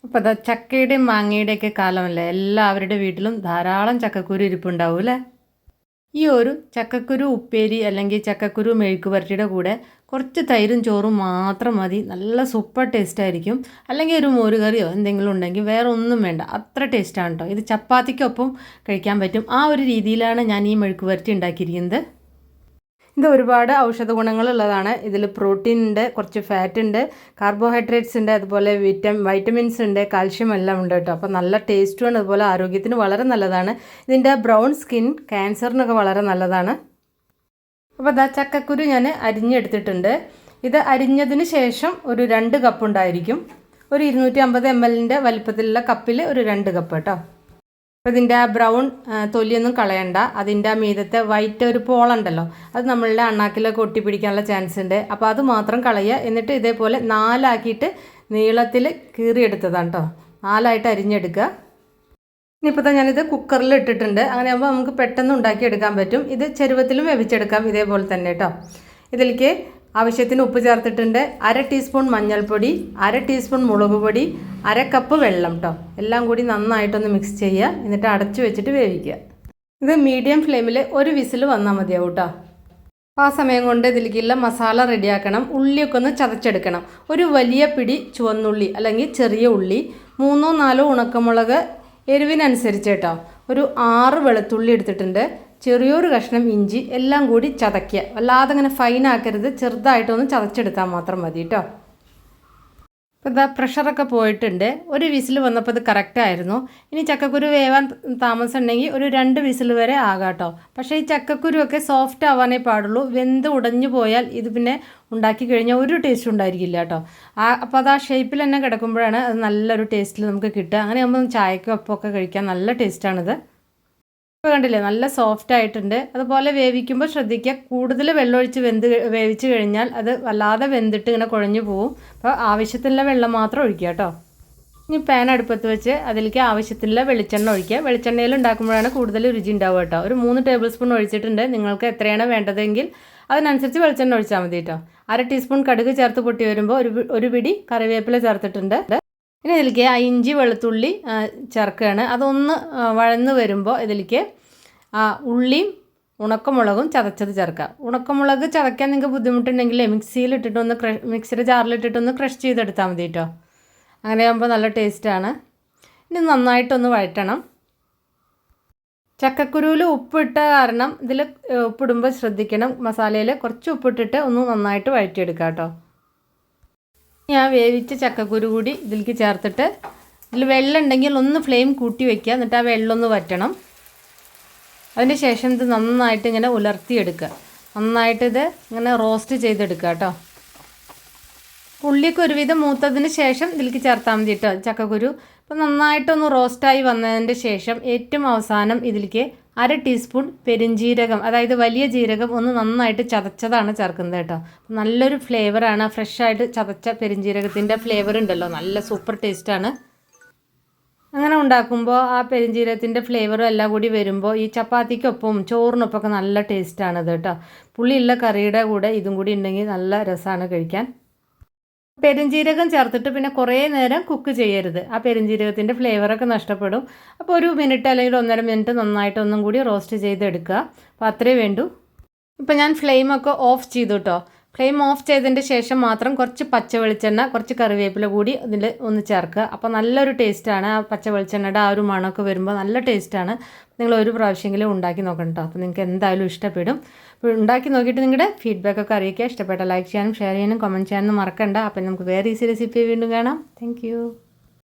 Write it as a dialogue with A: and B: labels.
A: അപ്പോൾ അതാ ചക്കയുടെയും മാങ്ങയുടെയൊക്കെ കാലമല്ലേ, എല്ലാവരുടെ വീട്ടിലും ധാരാളം ചക്കക്കുരു ഇരിപ്പുണ്ടാവും അല്ലേ. ഈ ഒരു ചക്കക്കുരു ഉപ്പേരി അല്ലെങ്കിൽ ചക്കക്കുരു മെഴുക്ക് പുരട്ടിയുടെ കൂടെ കുറച്ച് തൈരും ചോറും മാത്രം മതി, നല്ല സൂപ്പർ ടേസ്റ്റ് ആയിരിക്കും. അല്ലെങ്കിൽ ഒരു മോരുകറിയോ എന്തെങ്കിലും ഉണ്ടെങ്കിൽ വേറെ ഒന്നും വേണ്ട, അത്ര ടേസ്റ്റാണ് കേട്ടോ. ഇത് ചപ്പാത്തിക്കൊപ്പം കഴിക്കാൻ പറ്റും. ആ ഒരു രീതിയിലാണ് ഞാൻ ഈ മെഴുക്ക് പുരട്ടി ഉണ്ടാക്കിയിരിക്കുന്നത്. ഇത് ഒരുപാട് ഔഷധ ഗുണങ്ങളുള്ളതാണ്. ഇതിൽ പ്രോട്ടീൻ ഉണ്ട്, കുറച്ച് ഫാറ്റ് ഉണ്ട്, കാർബോഹൈഡ്രേറ്റ്സ് ഉണ്ട്, അതുപോലെ വൈറ്റമിൻസ് ഉണ്ട്, കാൽഷ്യം എല്ലാം ഉണ്ട് കേട്ടോ. അപ്പോൾ നല്ല ടേസ്റ്റുമാണ്, അതുപോലെ ആരോഗ്യത്തിന് വളരെ നല്ലതാണ്. ഇതിൻ്റെ ബ്രൗൺ സ്കിൻ ക്യാൻസറിനൊക്കെ വളരെ നല്ലതാണ്. അപ്പോൾ അതാ ചക്കക്കുരു ഞാൻ അരിഞ്ഞെടുത്തിട്ടുണ്ട്. ഇത് അരിഞ്ഞതിന് ശേഷം ഒരു 2 കപ്പ് ഉണ്ടായിരിക്കും. ഒരു 250 ml വലിപ്പത്തിലുള്ള കപ്പിൽ ഒരു 2 കപ്പ് കേട്ടോ. അപ്പോൾ ഇതിൻ്റെ ആ ബ്രൗൺ തൊലിയൊന്നും കളയണ്ട. അതിൻ്റെ ആ മീതത്തെ വൈറ്റ് ഒരു പോളുണ്ടല്ലോ, അത് നമ്മളുടെ അണ്ണാക്കിലൊക്കെ ഒട്ടിപ്പിടിക്കാനുള്ള ചാൻസ് ഉണ്ട്. അപ്പോൾ അത് മാത്രം കളയുക. എന്നിട്ട് ഇതേപോലെ 4 ആക്കിയിട്ട് നീളത്തിൽ കീറിയെടുത്തതാണ് കേട്ടോ. 4 ആയിട്ട് അരിഞ്ഞെടുക്കുക. ഇനിയിപ്പോൾ ഞാനിത് കുക്കറിൽ ഇട്ടിട്ടുണ്ട്. അങ്ങനെ ആകുമ്പോൾ നമുക്ക് പെട്ടെന്ന് ഉണ്ടാക്കിയെടുക്കാൻ പറ്റും. ഇത് ചെരുവത്തിലും വേവിച്ചെടുക്കാം ഇതേപോലെ തന്നെ കേട്ടോ. ഇതിലേക്ക് ആവശ്യത്തിന് ഉപ്പ് ചേർത്തിട്ടുണ്ട്. 1/2 ടീസ്പൂൺ മഞ്ഞൾപ്പൊടി, 1/2 ടീസ്പൂൺ മുളക് പൊടി, 1/2 കപ്പ് വെള്ളം കേട്ടോ. എല്ലാം കൂടി നന്നായിട്ടൊന്ന് മിക്സ് ചെയ്യുക. എന്നിട്ട് അടച്ചു വെച്ചിട്ട് വേവിക്കുക. ഇത് മീഡിയം ഫ്ലെയിമിൽ ഒരു വിസിൽ വന്നാൽ മതിയാവും കേട്ടോ. ആ സമയം കൊണ്ട് ഇതിലേക്കുള്ള മസാല റെഡിയാക്കണം. ഉള്ളിയൊക്കെ ഒന്ന് ചതച്ചെടുക്കണം. ഒരു വലിയ പിടി ചുവന്നുള്ളി അല്ലെങ്കിൽ ചെറിയ ഉള്ളി, 3-4 ഉണക്കമുളക് എരിവിനനുസരിച്ച് കേട്ടോ. ഒരു 6 വെളുത്തുള്ളി എടുത്തിട്ടുണ്ട്. ചെറിയൊരു കഷ്ണം ഇഞ്ചി, എല്ലാം കൂടി ചതയ്ക്കുക. അല്ലാതെ അങ്ങനെ ഫൈനാക്കരുത്, ചെറുതായിട്ടൊന്ന് ചതച്ചെടുത്താൽ മാത്രം മതി കേട്ടോ. ഇപ്പോൾ ഇതാ പ്രഷറൊക്കെ പോയിട്ടുണ്ട്. ഒരു വിസിൽ വന്നപ്പോൾ ഇത് കറക്റ്റായിരുന്നു. ഇനി ചക്കക്കുരു വേവാൻ താമസം ഉണ്ടെങ്കിൽ ഒരു 2 വിസിൽ വരെ ആകാം കേട്ടോ. പക്ഷേ ഈ ചക്കക്കുരുവൊക്കെ സോഫ്റ്റ് ആവാനേ പാടുള്ളൂ. വെന്ത് ഉടഞ്ഞു പോയാൽ ഇത് പിന്നെ ഉണ്ടാക്കി കഴിഞ്ഞാൽ ഒരു ടേസ്റ്റ് ഉണ്ടായിരിക്കില്ല കേട്ടോ. അപ്പോൾ അത് ആ ഷേപ്പിൽ തന്നെ കിടക്കുമ്പോഴാണ് അത് നല്ലൊരു ടേസ്റ്റിൽ നമുക്ക് കിട്ടുക. അങ്ങനെ ആകുമ്പോൾ ചായക്കും ഒപ്പമൊക്കെ കഴിക്കാൻ നല്ല ടേസ്റ്റാണിത്. ഇപ്പോൾ കണ്ടില്ലേ, നല്ല സോഫ്റ്റ് ആയിട്ടുണ്ട്. അതുപോലെ വേവിക്കുമ്പോൾ ശ്രദ്ധിക്കുക, കൂടുതൽ വെള്ളമൊഴിച്ച് വേവിച്ച് കഴിഞ്ഞാൽ അത് വല്ലാതെ വെന്തിട്ട് ഇങ്ങനെ കുഴഞ്ഞു പോവും. അപ്പോൾ ആവശ്യത്തിനുള്ള വെള്ളം മാത്രം ഒഴിക്കുക കേട്ടോ. ഇനി പാൻ അടുപ്പത്ത് വെച്ച് അതിലേക്ക് ആവശ്യത്തിനുള്ള വെളിച്ചെണ്ണ ഒഴിക്കുക. വെളിച്ചെണ്ണയിൽ ഉണ്ടാക്കുമ്പോഴാണ് കൂടുതൽ രുചി ഉണ്ടാവുക കേട്ടോ. ഒരു 3 ടേബിൾ സ്പൂൺ ഒഴിച്ചിട്ടുണ്ട്. നിങ്ങൾക്ക് എത്രയാണ് വേണ്ടതെങ്കിൽ അതിനനുസരിച്ച് വെളിച്ചെണ്ണ ഒഴിച്ചാൽ മതി കേട്ടോ. 1/2 ടീസ്പൂൺ കടുക് ചേർത്ത് പൊട്ടി വരുമ്പോൾ ഒരു പിടി കറിവേപ്പില ചേർത്തിട്ടുണ്ട്. ഇനി ഇതിലേക്ക് ആ ഇഞ്ചി വെളുത്തുള്ളി ചേർക്കുകയാണ്. അതൊന്ന് വഴന്ന് വരുമ്പോൾ ഇതിലേക്ക് ഉള്ളിയും ഉണക്കമുളകും ചതച്ചത് ചേർക്കുക. ഉണക്കമുളക് ചതയ്ക്കാൻ നിങ്ങൾക്ക് ബുദ്ധിമുട്ടുണ്ടെങ്കിൽ മിക്സിയുടെ ജാറിലിട്ടിട്ടൊന്ന് ക്രഷ് ചെയ്തെടുത്താൽ മതി കേട്ടോ. അങ്ങനെ ആകുമ്പോൾ നല്ല ടേസ്റ്റാണ്. ഇനി നന്നായിട്ടൊന്ന് വഴറ്റണം. ചക്കക്കുരുവിൽ ഉപ്പിട്ട കാരണം ഇതിൽ ഉപ്പിടുമ്പോൾ ശ്രദ്ധിക്കണം. മസാലയിൽ കുറച്ച് ഉപ്പിട്ടിട്ട് ഒന്ന് നന്നായിട്ട് വഴറ്റിയെടുക്കുക കേട്ടോ. ഞാൻ വേവിച്ച ചക്കക്കുരു കൂടി ഇതിലേക്ക് ചേർത്തിട്ട്, ഇതിൽ വെള്ളം ഉണ്ടെങ്കിൽ ഒന്ന് ഫ്ലെയിം കൂട്ടി വയ്ക്കുക. എന്നിട്ട് ആ വെള്ളം ഒന്ന് വറ്റണം. അതിന് ശേഷം ഇത് നന്നായിട്ട് ഇങ്ങനെ ഉലർത്തിയെടുക്കുക. നന്നായിട്ട് ഇത് ഇങ്ങനെ റോസ്റ്റ് ചെയ്തെടുക്കുക കേട്ടോ. ഉള്ളിയൊക്കെ ഒരുവിധം മൂത്തതിന് ശേഷം ഇതിലേക്ക് ചേർത്താൽ മതി കേട്ടോ ചക്കക്കുരു. അപ്പോൾ നന്നായിട്ടൊന്ന് റോസ്റ്റായി വന്നതിൻ്റെ ശേഷം ഏറ്റവും അവസാനം ഇതിലേക്ക് 1/2 ടീസ്പൂൺ പെരുംജീരകം, അതായത് വലിയ ജീരകം ഒന്ന് നന്നായിട്ട് ചതച്ചതാണ് ചേർക്കുന്നത് കേട്ടോ. നല്ലൊരു ഫ്ലേവറാണ്. ഫ്രഷായിട്ട് ചതച്ച പെരുംജീരകത്തിൻ്റെ ഫ്ലേവർ ഉണ്ടല്ലോ, നല്ല സൂപ്പർ ടേസ്റ്റാണ്. അങ്ങനെ ഉണ്ടാക്കുമ്പോൾ ആ പെരുംജീരകത്തിൻ്റെ ഫ്ലേവറും എല്ലാം കൂടി വരുമ്പോൾ ഈ ചപ്പാത്തിക്കൊപ്പം ചോറിനൊപ്പമൊക്കെ നല്ല ടേസ്റ്റാണിത് കേട്ടോ. പുളിയുള്ള കറിയുടെ കൂടെ ഇതും കൂടി ഉണ്ടെങ്കിൽ നല്ല രസമാണ് കഴിക്കാൻ. പെരുംജീരകം ചേർത്തിട്ട് പിന്നെ കുറേ നേരം കുക്ക് ചെയ്യരുത്. ആ പെരുംജീരകത്തിൻ്റെ ഫ്ലേവറൊക്കെ നഷ്ടപ്പെടും. അപ്പോൾ ഒരു മിനിറ്റ് അല്ലെങ്കിൽ 1.5 മിനിറ്റ് നന്നായിട്ട് ഒന്നും കൂടി റോസ്റ്റ് ചെയ്തെടുക്കുക. അപ്പോൾ അത്രേ വേണ്ടൂ. ഇപ്പോൾ ഞാൻ ഫ്ലെയിമൊക്കെ ഓഫ് ചെയ്തു കേട്ടോ. ഫ്ലെയിം ഓഫ് ചെയ്തതിൻ്റെ ശേഷം മാത്രം കുറച്ച് പച്ച വെളിച്ചെണ്ണ, കുറച്ച് കറിവേപ്പില കൂടി ഇതിൽ ഒന്ന് ചേർക്കുക. അപ്പോൾ നല്ലൊരു ടേസ്റ്റാണ്. ആ പച്ച വെളിച്ചെണ്ണയുടെ ആ ഒരു മണമൊക്കെ വരുമ്പോൾ നല്ല ടേസ്റ്റാണ്. നിങ്ങൾ ഒരു പ്രാവശ്യമെങ്കിലും ഉണ്ടാക്കി നോക്കണം കേട്ടോ. അപ്പോൾ നിങ്ങൾക്ക് എന്തായാലും ഇഷ്ടപ്പെടും. അപ്പോൾ ഉണ്ടാക്കി നോക്കിയിട്ട് നിങ്ങളുടെ ഫീഡ്ബാക്കൊക്കെ അറിയിക്കുക. ഇഷ്ടപ്പെട്ട ലൈക്ക് ചെയ്യാനും ഷെയർ ചെയ്യാനും കമൻറ്റ് ചെയ്യാനും മറക്കണ്ട. അപ്പോൾ നമുക്ക് വേറെ ഈസി റെസിപ്പി വീണ്ടും കാണാം. താങ്ക്